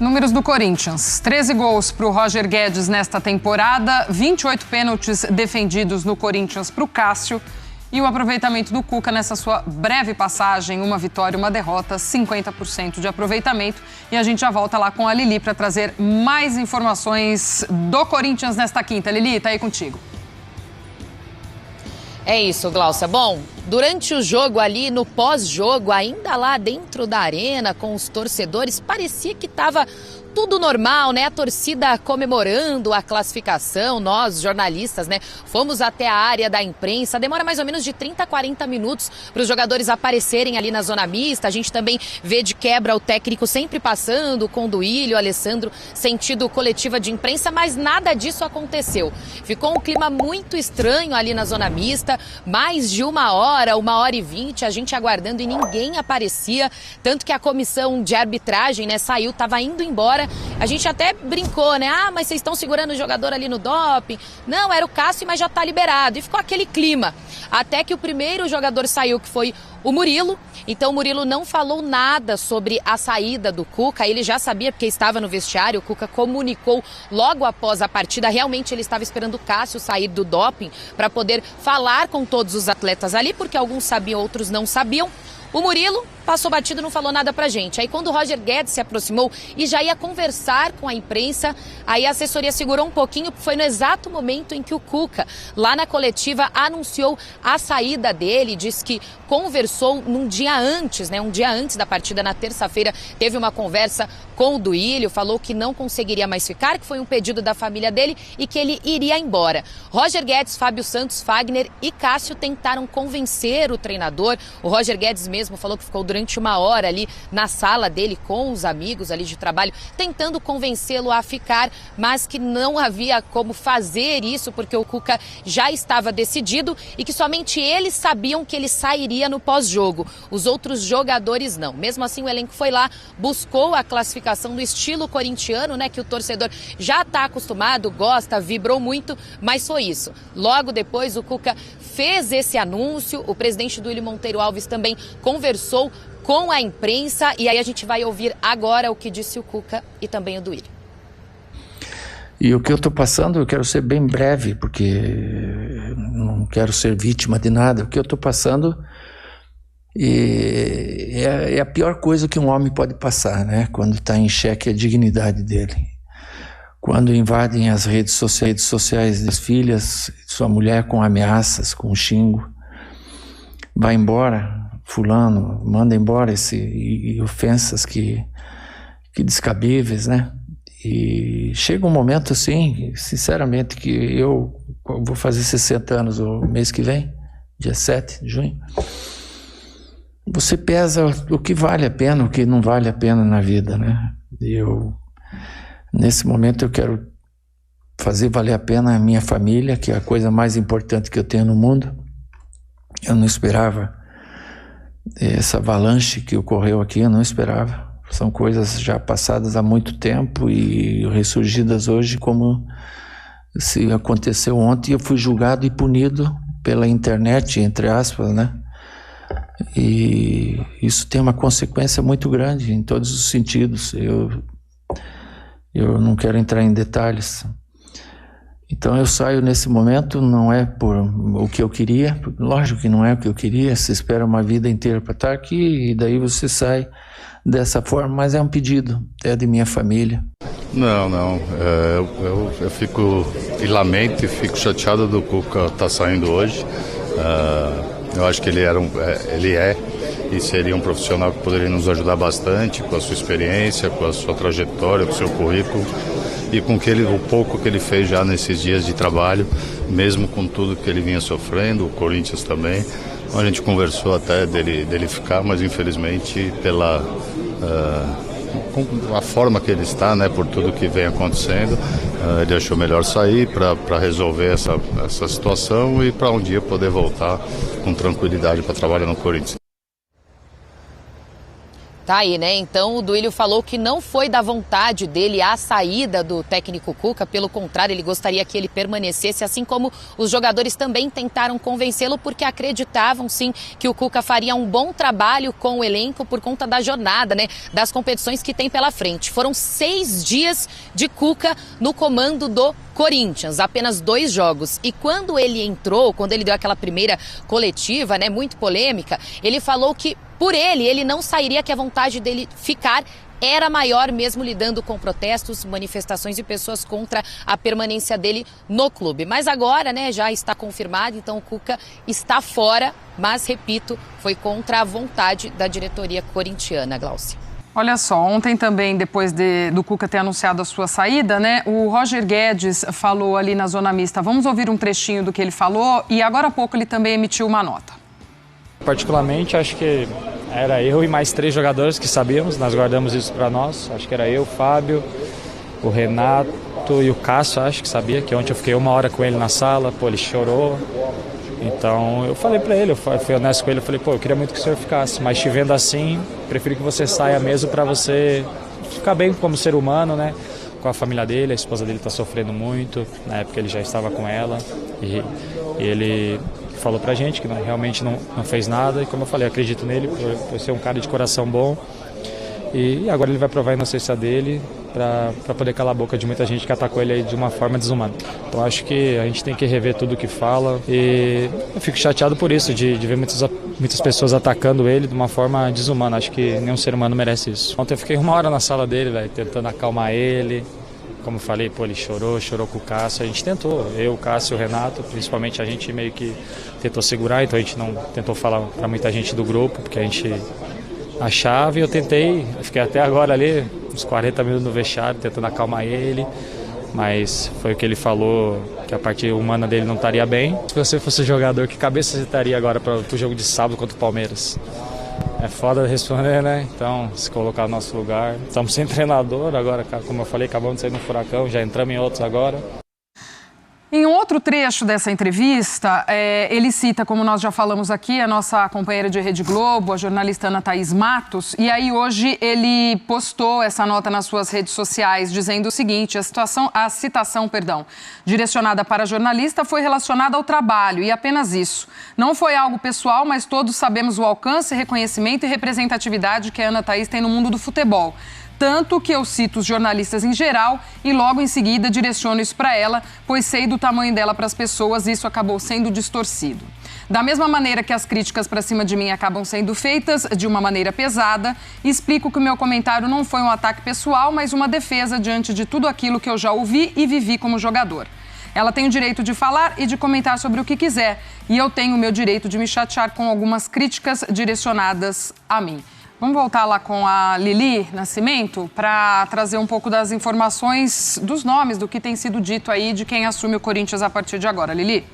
Números do Corinthians: 13 gols para o Roger Guedes nesta temporada, 28 pênaltis defendidos no Corinthians para o Cássio e o aproveitamento do Cuca nessa sua breve passagem, uma vitória, uma derrota, 50% de aproveitamento. E a gente já volta lá com a Lili para trazer mais informações do Corinthians nesta quinta. Lili, tá aí contigo. É isso, Glaucia. Bom, durante o jogo ali, no pós-jogo, ainda lá dentro da arena, com os torcedores, parecia que estava tudo normal, né? A torcida comemorando a classificação, nós, jornalistas, né? Fomos até a área da imprensa, demora mais ou menos de 30 a 40 minutos para os jogadores aparecerem ali na zona mista. A gente também vê de quebra o técnico sempre passando com o Duílio, o Alessandro, sentido coletiva de imprensa, mas nada disso aconteceu. Ficou um clima muito estranho ali na zona mista, mais de 1h20, a gente aguardando e ninguém aparecia, tanto que a comissão de arbitragem, né, saiu, estava indo embora. A gente até brincou, né? Ah, mas vocês estão segurando o jogador ali no doping. Não, era o Cássio, mas já está liberado. E ficou aquele clima. Até que o primeiro jogador saiu, que foi o Murilo. Então o Murilo não falou nada sobre a saída do Cuca. Ele já sabia porque estava no vestiário. O Cuca comunicou logo após a partida. Realmente ele estava esperando o Cássio sair do doping para poder falar com todos os atletas ali, porque alguns sabiam, outros não sabiam. O Murilo passou batido, não falou nada pra gente. Aí quando o Roger Guedes se aproximou e já ia conversar com a imprensa, aí a assessoria segurou um pouquinho, foi no exato momento em que o Cuca, lá na coletiva, anunciou a saída dele, disse que conversou um dia antes da partida, na terça-feira, teve uma conversa com o Duílio, falou que não conseguiria mais ficar, que foi um pedido da família dele e que ele iria embora. Roger Guedes, Fábio Santos, Fagner e Cássio tentaram convencer o treinador. O Roger Guedes mesmo falou que ficou durante 1 hora ali na sala dele com os amigos ali de trabalho, tentando convencê-lo a ficar, mas que não havia como fazer isso porque o Cuca já estava decidido e que somente eles sabiam que ele sairia no pós-jogo. Os outros jogadores não. Mesmo assim, o elenco foi lá, buscou a classificação do estilo corintiano, né, que o torcedor já está acostumado, gosta, vibrou muito, mas foi isso. Logo depois, o Cuca fez esse anúncio, o presidente Duílio Monteiro Alves também conversou com a imprensa e aí a gente vai ouvir agora o que disse o Cuca e também o Duílio. E o que eu estou passando, eu quero ser bem breve, porque não quero ser vítima de nada. O que eu estou passando é a pior coisa que um homem pode passar, né? Quando está em xeque a dignidade dele. Quando invadem as redes sociais das filhas, sua mulher com ameaças, com xingo. Vai embora, fulano, manda embora e ofensas que descabíveis, né? E chega um momento assim, sinceramente, que eu vou fazer 60 anos o mês que vem, dia 7 de junho. Você pesa o que vale a pena, o que não vale a pena na vida, né? Nesse momento eu quero fazer valer a pena a minha família, que é a coisa mais importante que eu tenho no mundo. Eu não esperava essa avalanche que ocorreu aqui, eu não esperava. São coisas já passadas há muito tempo e ressurgidas hoje como se aconteceu ontem. Eu fui julgado e punido pela internet, entre aspas, né? E isso tem uma consequência muito grande em todos os sentidos. Eu não quero entrar em detalhes. Então eu saio nesse momento, não é por o que eu queria, lógico que não é o que eu queria, você espera uma vida inteira para estar aqui e daí você sai dessa forma, mas é um pedido, é de minha família. Não, eu fico e lamento e fico chateado do Cuca estar saindo hoje. Eu acho que ele é e seria um profissional que poderia nos ajudar bastante com a sua experiência, com a sua trajetória, com o seu currículo e com o pouco que ele fez já nesses dias de trabalho, mesmo com tudo que ele vinha sofrendo, o Corinthians também. A gente conversou até dele ficar, mas infelizmente com a forma que ele está, né, por tudo que vem acontecendo, ele achou melhor sair para resolver essa situação e para um dia poder voltar com tranquilidade para trabalhar no Corinthians. Tá aí, né? Então o Duílio falou que não foi da vontade dele a saída do técnico Cuca, pelo contrário, ele gostaria que ele permanecesse, assim como os jogadores também tentaram convencê-lo, porque acreditavam sim que o Cuca faria um bom trabalho com o elenco por conta da jornada, né? Das competições que tem pela frente. Foram 6 dias de Cuca no comando do Corinthians, apenas 2 jogos. E quando ele entrou, quando ele deu aquela primeira coletiva, né, muito polêmica, ele falou que por ele não sairia, que a vontade dele ficar era maior, mesmo lidando com protestos, manifestações de pessoas contra a permanência dele no clube. Mas agora, né, já está confirmado, então o Cuca está fora, mas, repito, foi contra a vontade da diretoria corintiana, Glaucia. Olha só, ontem também, depois do Cuca ter anunciado a sua saída, né, o Roger Guedes falou ali na zona mista. Vamos ouvir um trechinho do que ele falou e agora há pouco ele também emitiu uma nota. Particularmente, acho que era eu e mais 3 jogadores que sabíamos, nós guardamos isso para nós. Acho que era eu, o Fábio, o Renato e o Cássio, acho que sabia, que ontem eu fiquei 1 hora com ele na sala, ele chorou. Então eu falei para ele, eu fui honesto com ele, eu falei, eu queria muito que o senhor ficasse, mas te vendo assim, prefiro que você saia mesmo para você ficar bem como ser humano, né? Com a família dele, a esposa dele está sofrendo muito, na época ele já estava com ela e ele falou pra gente que realmente não fez nada e, como eu falei, acredito nele por ser um cara de coração bom e agora ele vai provar a inocência dele para poder calar a boca de muita gente que atacou ele aí de uma forma desumana. Então acho que a gente tem que rever tudo o que fala e eu fico chateado por isso, de ver muitas pessoas atacando ele de uma forma desumana. Acho que nenhum ser humano merece isso. Ontem eu fiquei 1 hora na sala dele, tentando acalmar ele. Como eu falei, ele chorou com o Cássio. A gente tentou, eu, o Cássio e o Renato, principalmente a gente meio que tentou segurar, então a gente não tentou falar para muita gente do grupo, porque a gente achava e eu fiquei até agora ali, uns 40 minutos no vestiário, tentando acalmar ele, mas foi o que ele falou, que a parte humana dele não estaria bem. Se você fosse jogador, que cabeça você estaria agora para o jogo de sábado contra o Palmeiras? É foda responder, né? Então, se colocar no nosso lugar. Estamos sem treinador agora, como eu falei, acabamos de sair no furacão, já entramos em outros agora. Em um outro trecho dessa entrevista, ele cita, como nós já falamos aqui, a nossa companheira de Rede Globo, a jornalista Ana Thaís Matos, e aí hoje ele postou essa nota nas suas redes sociais, dizendo o seguinte: a citação, direcionada para a jornalista foi relacionada ao trabalho e apenas isso. Não foi algo pessoal, mas todos sabemos o alcance, reconhecimento e representatividade que a Ana Thaís tem no mundo do futebol. Tanto que eu cito os jornalistas em geral e logo em seguida direciono isso para ela, pois sei do tamanho dela para as pessoas e isso acabou sendo distorcido. Da mesma maneira que as críticas para cima de mim acabam sendo feitas de uma maneira pesada, explico que o meu comentário não foi um ataque pessoal, mas uma defesa diante de tudo aquilo que eu já ouvi e vivi como jogador. Ela tem o direito de falar e de comentar sobre o que quiser, e eu tenho o meu direito de me chatear com algumas críticas direcionadas a mim. Vamos voltar lá com a Lili Nascimento para trazer um pouco das informações, dos nomes, do que tem sido dito aí de quem assume o Corinthians a partir de agora. Lili?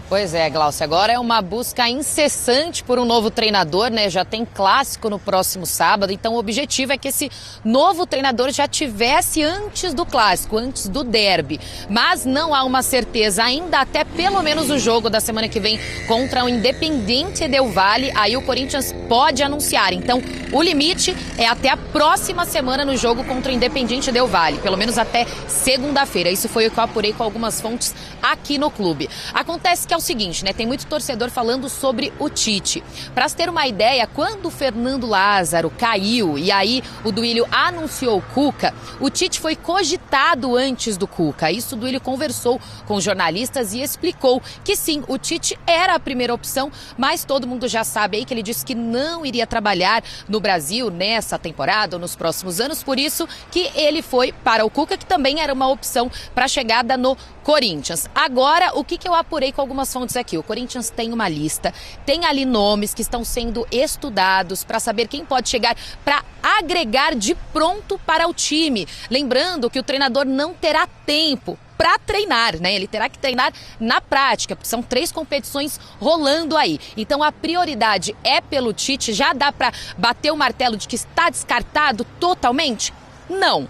Pois é, Glaucia, agora é uma busca incessante por um novo treinador, né? Já tem clássico no próximo sábado, então o objetivo é que esse novo treinador já tivesse antes do clássico, antes do derby. Mas não há uma certeza ainda, até pelo menos o jogo da semana que vem contra o Independiente Del Valle, aí o Corinthians pode anunciar. Então o limite é até a próxima semana no jogo contra o Independiente Del Valle, pelo menos até segunda-feira. Isso foi o que eu apurei com algumas fontes aqui no clube. Acontece que é o seguinte, né? Tem muito torcedor falando sobre o Tite. Para se ter uma ideia, quando o Fernando Lázaro caiu e aí o Duílio anunciou o Cuca, o Tite foi cogitado antes do Cuca. Isso o Duílio conversou com jornalistas e explicou que sim, o Tite era a primeira opção, mas todo mundo já sabe aí que ele disse que não iria trabalhar no Brasil nessa temporada ou nos próximos anos, por isso que ele foi para o Cuca, que também era uma opção para a chegada no Corinthians. Agora, o que eu apurei com algumas fontes aqui? O Corinthians tem uma lista, tem ali nomes que estão sendo estudados para saber quem pode chegar para agregar de pronto para o time. Lembrando que o treinador não terá tempo para treinar, né? Ele terá que treinar na prática, porque são 3 competições rolando aí. Então a prioridade é pelo Tite. Já dá para bater o martelo de que está descartado totalmente? Não.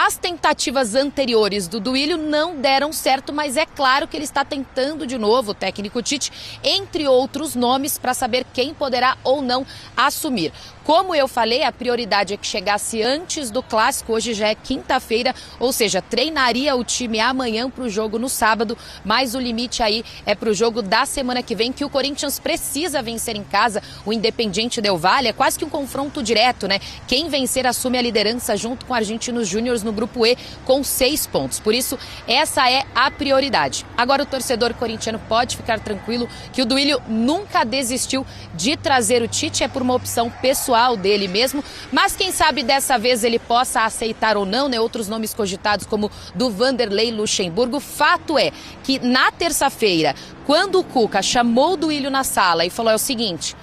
As tentativas anteriores do Duílio não deram certo, mas é claro que ele está tentando de novo, o técnico Tite, entre outros nomes, para saber quem poderá ou não assumir. Como eu falei, a prioridade é que chegasse antes do clássico, hoje já é quinta-feira, ou seja, treinaria o time amanhã para o jogo no sábado, mas o limite aí é para o jogo da semana que vem, que o Corinthians precisa vencer em casa, o Independiente Del Valle, é quase que um confronto direto, né? Quem vencer assume a liderança junto com Argentinos Júniors no grupo E com 6 pontos, por isso essa é a prioridade. Agora o torcedor corintiano pode ficar tranquilo que o Duílio nunca desistiu de trazer o Tite, é por uma opção pessoal dele mesmo, mas quem sabe dessa vez ele possa aceitar ou não, né? Outros nomes cogitados como do Vanderlei Luxemburgo. Fato é que na terça-feira, quando o Cuca chamou o Duílio na sala e falou o seguinte: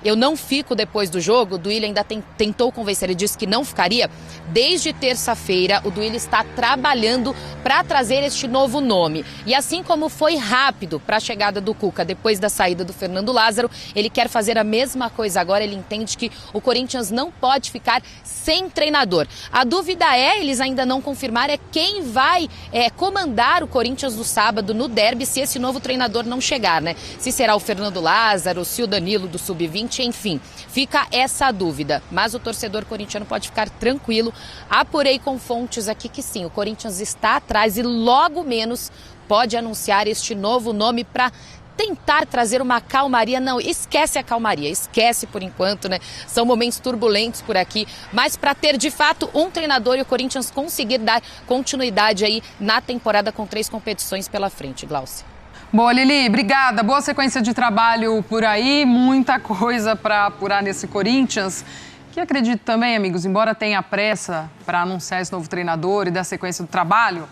eu não fico depois do jogo, o Duílio ainda tentou convencer, ele disse que não ficaria. Desde terça-feira, o Duílio está trabalhando para trazer este novo nome. E assim como foi rápido para a chegada do Cuca depois da saída do Fernando Lázaro, ele quer fazer a mesma coisa agora. Ele entende que o Corinthians não pode ficar sem treinador. A dúvida é, eles ainda não confirmaram, é quem vai comandar o Corinthians no sábado, no derby, se esse novo treinador não chegar, né? Se será o Fernando Lázaro, se o Danilo do Sub-20, enfim, fica essa dúvida. Mas o torcedor corintiano pode ficar tranquilo. Apurei com fontes aqui que sim, o Corinthians está atrás e logo menos pode anunciar este novo nome para tentar trazer uma calmaria. Não, esquece a calmaria, esquece por enquanto, né? São momentos turbulentos por aqui, mas para ter de fato um treinador e o Corinthians conseguir dar continuidade aí na temporada com 3 competições pela frente, Glaucia. Boa, Lili, obrigada. Boa sequência de trabalho por aí, muita coisa para apurar nesse Corinthians, que acredito também, amigos, embora tenha pressa para anunciar esse novo treinador e dar sequência do trabalho,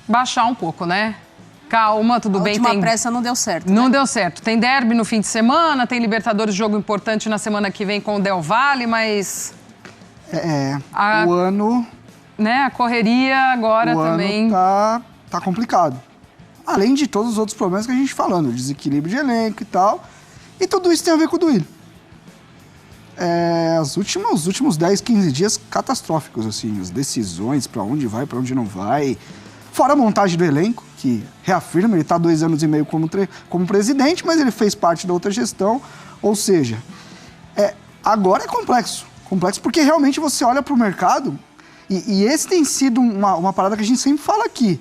baixar um pouco, né? Calma, tudo bem. A última pressa não deu certo, Não né? deu certo. Tem derby no fim de semana, tem Libertadores, jogo importante na semana que vem com o Del Valle, mas... o ano... Né, a correria agora também... tá complicado. Além de todos os outros problemas que a gente falando, desequilíbrio de elenco e tal. E tudo isso tem a ver com o Duílio. Os últimos 10, 15 dias catastróficos, assim, as decisões, pra onde vai, pra onde não vai. Fora a montagem do elenco, que reafirma, ele tá 2 anos e meio como presidente, mas ele fez parte da outra gestão. Ou seja, agora é complexo. Complexo porque realmente você olha pro mercado, e esse tem sido uma parada que a gente sempre fala aqui.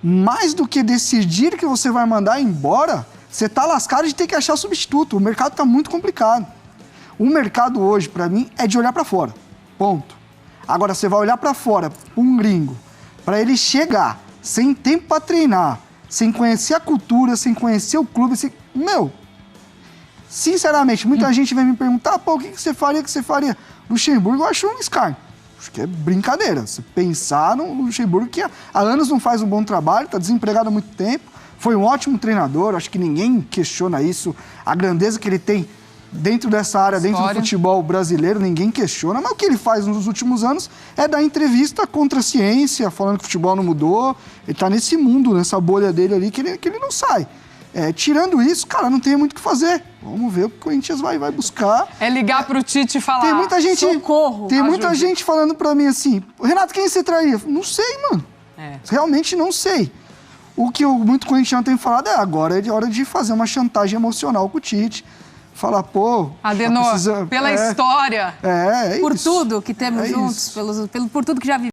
Mais do que decidir que você vai mandar embora, você tá lascado de ter que achar substituto. O mercado tá muito complicado. O mercado hoje, para mim, é de olhar para fora. Ponto. Agora, você vai olhar para fora, um gringo, para ele chegar sem tempo para treinar, sem conhecer a cultura, sem conhecer o clube, sinceramente, muita gente vem me perguntar, o que você faria? Luxemburgo, eu acho um escárnio. Acho que é brincadeira. Se pensar no Luxemburgo, que há anos não faz um bom trabalho, está desempregado há muito tempo, foi um ótimo treinador, acho que ninguém questiona isso, a grandeza que ele tem dentro dessa área, dentro do futebol brasileiro, ninguém questiona, mas o que ele faz nos últimos anos é dar entrevista contra a ciência, falando que o futebol não mudou, ele está nesse mundo, nessa bolha dele ali, que ele não sai. Tirando isso, cara, não tem muito o que fazer. Vamos ver o que o Corinthians vai buscar. É ligar pro Tite e falar, tem muita gente, socorro, tem muita ajude. gente falando pra mim assim, Renato, quem você traria? Não sei, mano. Realmente não sei. O que muito corintiano tem falado agora é hora de fazer uma chantagem emocional com o Tite. Falar, Adenor, pela história. Por tudo que temos juntos, por tudo que já vivemos.